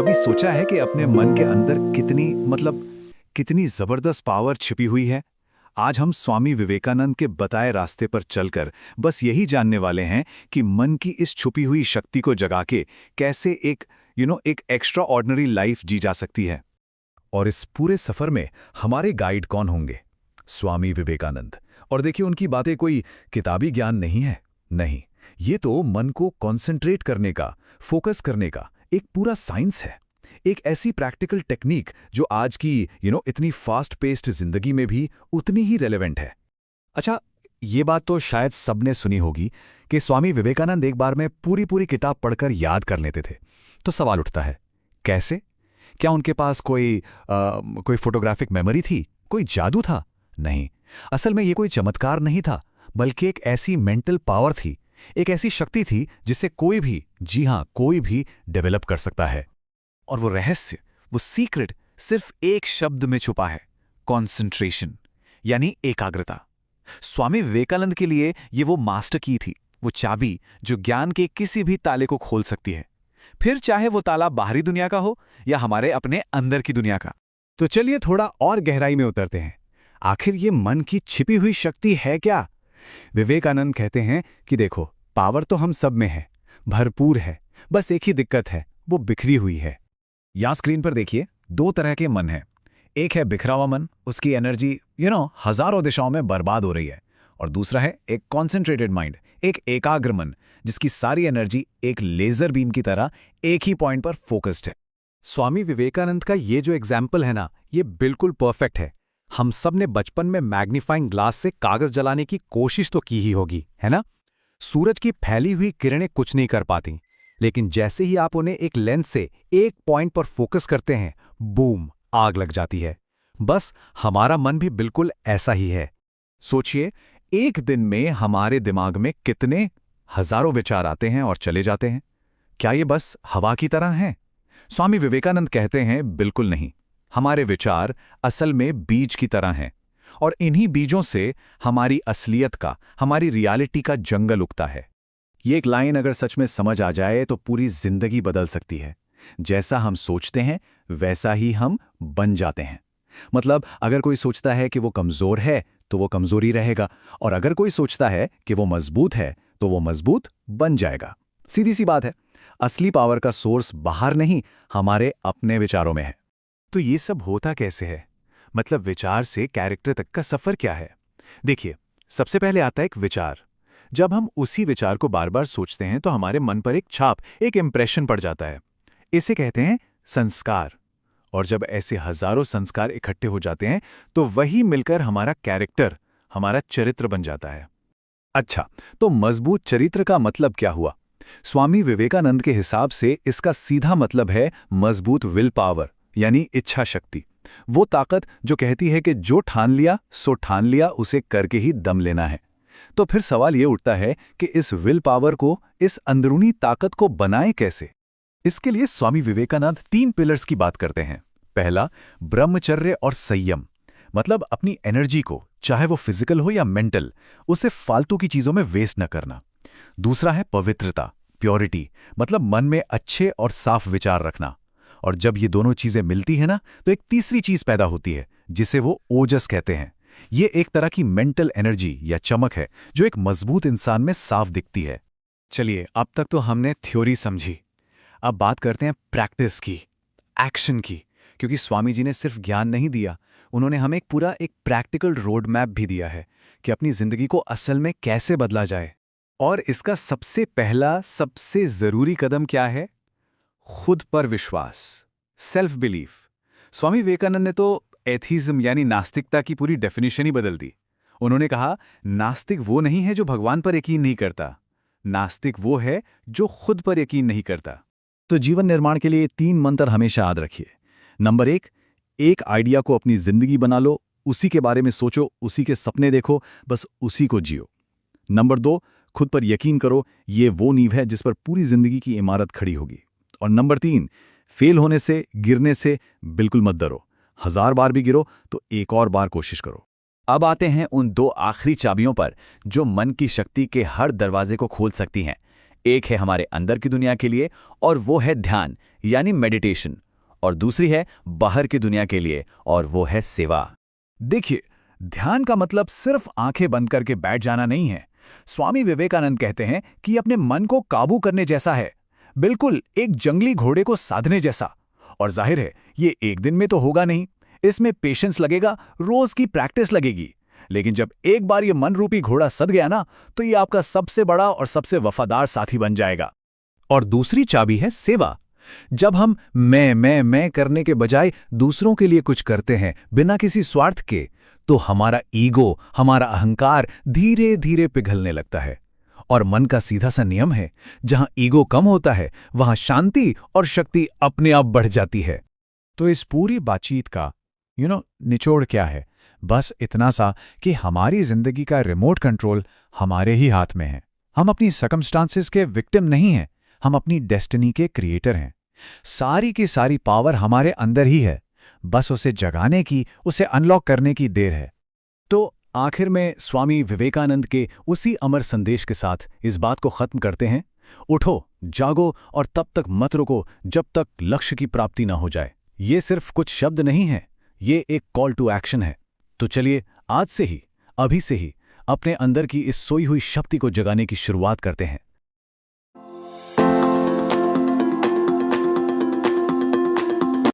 कभी सोचा है कि अपने मन के अंदर कितनी जबरदस्त पावर छिपी हुई है? आज हम स्वामी विवेकानंद के बताए रास्ते पर चलकर बस यही जानने वाले हैं कि मन की इस छुपी हुई शक्ति को जगा के कैसे एक एक्स्ट्रा ऑर्डिनरी लाइफ जी जा सकती है। और इस पूरे सफर में हमारे गाइड कौन होंगे? स्वामी विवेकानंद। और देखिए, उनकी बातें कोई किताबी ज्ञान नहीं है, नहीं, ये तो मन को कॉन्सेंट्रेट करने का, फोकस करने का एक पूरा साइंस है। एक ऐसी प्रैक्टिकल टेक्निक जो आज की इतनी फास्ट पेस्ड जिंदगी में भी उतनी ही रेलेवेंट है। अच्छा, ये बात तो शायद सबने सुनी होगी कि स्वामी विवेकानंद एक बार में पूरी किताब पढ़कर याद कर लेते थे। तो सवाल उठता है, कैसे? क्या उनके पास कोई फोटोग्राफिक मेमोरी थी, कोई जादू था? नहीं, असल में ये कोई चमत्कार नहीं था, बल्कि एक ऐसी मेंटल पावर थी, एक ऐसी शक्ति थी जिसे कोई भी, जी हां, कोई भी डेवलप कर सकता है। और वो रहस्य, वो सीक्रेट सिर्फ एक शब्द में छुपा है, कॉन्सेंट्रेशन, यानी एकाग्रता। स्वामी विवेकानंद के लिए ये वो मास्टर की थी, वो चाबी जो ज्ञान के किसी भी ताले को खोल सकती है, फिर चाहे वो ताला बाहरी दुनिया का हो या हमारे अपने अंदर की दुनिया का। तो चलिए थोड़ा और गहराई में उतरते हैं। आखिर ये मन की छिपी हुई शक्ति है क्या? विवेकानंद कहते हैं कि देखो, पावर तो हम सब में है, भरपूर है, बस एक ही दिक्कत है, वो बिखरी हुई है। यहां स्क्रीन पर देखिए, दो तरह के मन हैं। एक है बिखरा हुआ मन, उसकी एनर्जी हजारों दिशाओं में बर्बाद हो रही है। और दूसरा है एक कॉन्सेंट्रेटेड माइंड, एक एकाग्र मन, जिसकी सारी एनर्जी एक लेजर बीम की तरह एक ही पॉइंट पर फोकस्ड है। स्वामी विवेकानंद का ये जो एग्जाम्पल है ना, ये बिल्कुल परफेक्ट है। हम सब ने बचपन में मैग्नीफाइंग ग्लास से कागज जलाने की कोशिश तो की ही होगी, है ना? सूरज की फैली हुई किरणें कुछ नहीं कर पाती, लेकिन जैसे ही आप उन्हें एक लेंस से एक पॉइंट पर फोकस करते हैं, बूम, आग लग जाती है। बस हमारा मन भी बिल्कुल ऐसा ही है। सोचिए, एक दिन में हमारे दिमाग में कितने हजारों विचार आते हैं और चले जाते हैं। क्या ये बस हवा की तरह हैं? स्वामी विवेकानंद कहते हैं, बिल्कुल नहीं। हमारे विचार असल में बीज की तरह हैं, और इन्हीं बीजों से हमारी असलियत का, हमारी रियलिटी का जंगल उगता है। ये एक लाइन अगर सच में समझ आ जाए तो पूरी जिंदगी बदल सकती है। जैसा हम सोचते हैं वैसा ही हम बन जाते हैं। मतलब अगर कोई सोचता है कि वो कमजोर है तो वो कमजोर ही रहेगा, और अगर कोई सोचता है कि वो मजबूत है तो वो मजबूत बन जाएगा। सीधी सी बात है। असली पावर का सोर्स बाहर नहीं, हमारे अपने विचारों में है। तो ये सब होता कैसे है? मतलब विचार से कैरेक्टर तक का सफर क्या है? देखिए, सबसे पहले आता है एक विचार। जब हम उसी विचार को बार बार सोचते हैं तो हमारे मन पर एक छाप, एक इंप्रेशन पड़ जाता है। इसे कहते हैं संस्कार। और जब ऐसे हजारों संस्कार इकट्ठे हो जाते हैं तो वही मिलकर हमारा कैरेक्टर, हमारा चरित्र बन जाता है। अच्छा, तो मजबूत चरित्र का मतलब क्या हुआ? स्वामी विवेकानंद के हिसाब से इसका सीधा मतलब है मजबूत विल पावर, यानी इच्छा शक्ति। वो ताकत जो कहती है कि जो ठान लिया सो ठान लिया, उसे करके ही दम लेना है। तो फिर सवाल ये उठता है कि इस विल पावर को, इस अंदरूनी ताकत को बनाएं कैसे? इसके लिए स्वामी विवेकानंद 3 पिलर्स की बात करते हैं। पहला, ब्रह्मचर्य और संयम। मतलब अपनी एनर्जी को, चाहे वो फिजिकल हो या मेंटल, उसे फालतू की चीजों में वेस्ट न करना। दूसरा है पवित्रता, प्योरिटी, मतलब मन में अच्छे और साफ विचार रखना। और जब ये दोनों चीजें मिलती है ना, तो एक तीसरी चीज पैदा होती है जिसे वो ओजस कहते हैं। ये एक तरह की मेंटल एनर्जी या चमक है जो एक मजबूत इंसान में साफ दिखती है। चलिए, अब तक तो हमने थ्योरी समझी, अब बात करते हैं प्रैक्टिस की, एक्शन की। क्योंकि स्वामी जी ने सिर्फ ज्ञान नहीं दिया, उन्होंने हमें एक प्रैक्टिकल रोड मैप भी दिया है कि अपनी जिंदगी को असल में कैसे बदला जाए। और इसका सबसे पहला, सबसे जरूरी कदम क्या है? खुद पर विश्वास, सेल्फ बिलीफ। स्वामी विवेकानंद ने तो एथीज्म यानी नास्तिकता की पूरी डेफिनेशन ही बदल दी। उन्होंने कहा, नास्तिक वो नहीं है जो भगवान पर यकीन नहीं करता, नास्तिक वो है जो खुद पर यकीन नहीं करता। तो जीवन निर्माण के लिए 3 मंत्र हमेशा याद रखिए। नंबर 1, एक आइडिया को अपनी जिंदगी बना लो, उसी के बारे में सोचो, उसी के सपने देखो, बस उसी को जियो। नंबर 2, खुद पर यकीन करो, ये वो नींव है जिस पर पूरी जिंदगी की इमारत खड़ी होगी। और नंबर 3, फेल होने से, गिरने से बिल्कुल मत डरो। 1000 बार भी गिरो तो एक और बार कोशिश करो। अब आते हैं उन 2 आखिरी चाबियों पर जो मन की शक्ति के हर दरवाजे को खोल सकती हैं। एक है हमारे अंदर की दुनिया के लिए और वो है ध्यान यानी मेडिटेशन, और दूसरी है बाहर की दुनिया के लिए और वो है सेवा। देखिए, ध्यान का मतलब सिर्फ आंखें बंद करके बैठ जाना नहीं है। स्वामी विवेकानंद कहते हैं कि अपने मन को काबू करने जैसा है, बिल्कुल एक जंगली घोड़े को साधने जैसा। और जाहिर है, ये एक दिन में तो होगा नहीं, इसमें पेशेंस लगेगा, रोज की प्रैक्टिस लगेगी। लेकिन जब एक बार ये मन रूपी घोड़ा सध गया ना, तो ये आपका सबसे बड़ा और सबसे वफादार साथी बन जाएगा। और दूसरी चाबी है सेवा। जब हम मैं करने के बजाय दूसरों के लिए कुछ करते हैं बिना किसी स्वार्थ के, तो हमारा ईगो, हमारा अहंकार धीरे धीरे पिघलने लगता है। और मन का सीधा सा नियम है, जहां ईगो कम होता है वहां शांति और शक्ति अपने आप बढ़ जाती है। तो इस पूरी बातचीत का निचोड़ क्या है? बस इतना सा कि हमारी जिंदगी का रिमोट कंट्रोल हमारे ही हाथ में है। हम अपनी सर्कमस्टांसेस के विक्टिम नहीं हैं, हम अपनी डेस्टिनी के क्रिएटर हैं। सारी की सारी पावर हमारे अंदर ही है, बस उसे जगाने की, उसे अनलॉक करने की देर है। तो आखिर में स्वामी विवेकानंद के उसी अमर संदेश के साथ इस बात को खत्म करते हैं। उठो, जागो और तब तक मत रुको जब तक लक्ष्य की प्राप्ति ना हो जाए। ये सिर्फ कुछ शब्द नहीं है, ये एक कॉल टू एक्शन है। तो चलिए आज से ही, अभी से ही अपने अंदर की इस सोई हुई शक्ति को जगाने की शुरुआत करते हैं।